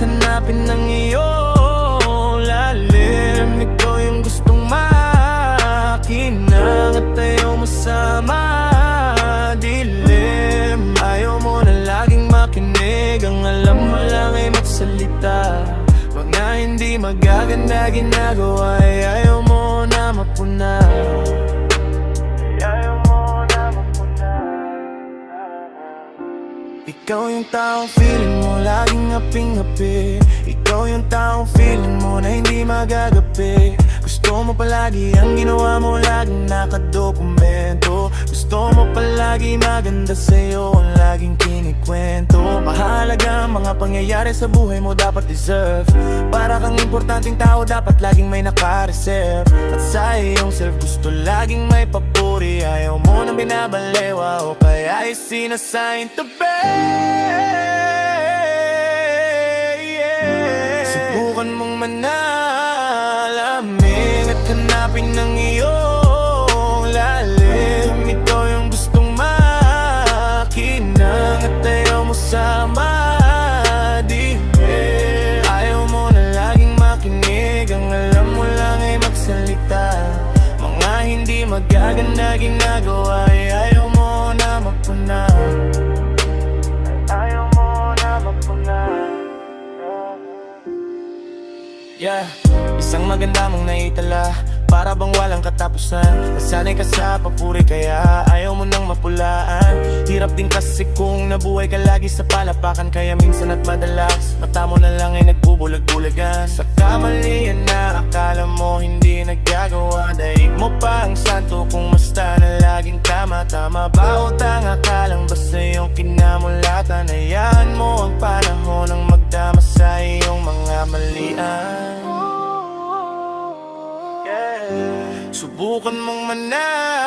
hanapin ng iyong lalim. Ikaw yung gustong makinang at ayaw masama dilim. Ayaw mo na laging makinig, ang alam mo lang ay magsalita. Mga hindi magaganda ginagawa ay ayaw mo na mapuna. Ikaw yung taong feeling mo laging ngaping-ngapi. Ikaw yung taong feeling mo na hindi magagapi. Gusto mo palagi ang ginawa mo laging nakadokumento. Gusto mo palagi maganda sa'yo ang laging kinikwento. Mahalaga ang mga pangyayari sa buhay mo dapat deserve. Para kang importanteng tao dapat laging may naka-reserve. At sa iyong self gusto laging may papuri. Ayaw mo nang binabalewa o kaya ay sinasign to be. Subukan mong manalamin at hanapin ng iyong lalim. Ito yung gustong makinang at ayaw mo sama dilim. Ayaw mo na laging makinig, ang alam mo lang ay magsalita. Mga hindi magaganda ginagawa ay ayaw mo na mapuna. Yeah, isang maganda mong naitala, para bang walang katapusan. Nasanay ka sa papuri kaya ayaw mo nang mapulaan. Hirap din kasi kung nabuhay ka lagi sa palapakan, kaya minsan at madalas mata mo na lang ay nagbubulag-bulagan. Sa kamalian na akala mo hindi nagagawa, daig mo pa ang santo kung basta na laging tama-tama. Bawat ang akalang basta yung kinamulatan. Hayaan mo ang panahon ang magdama sa iyong mga malian. Subukan mong manal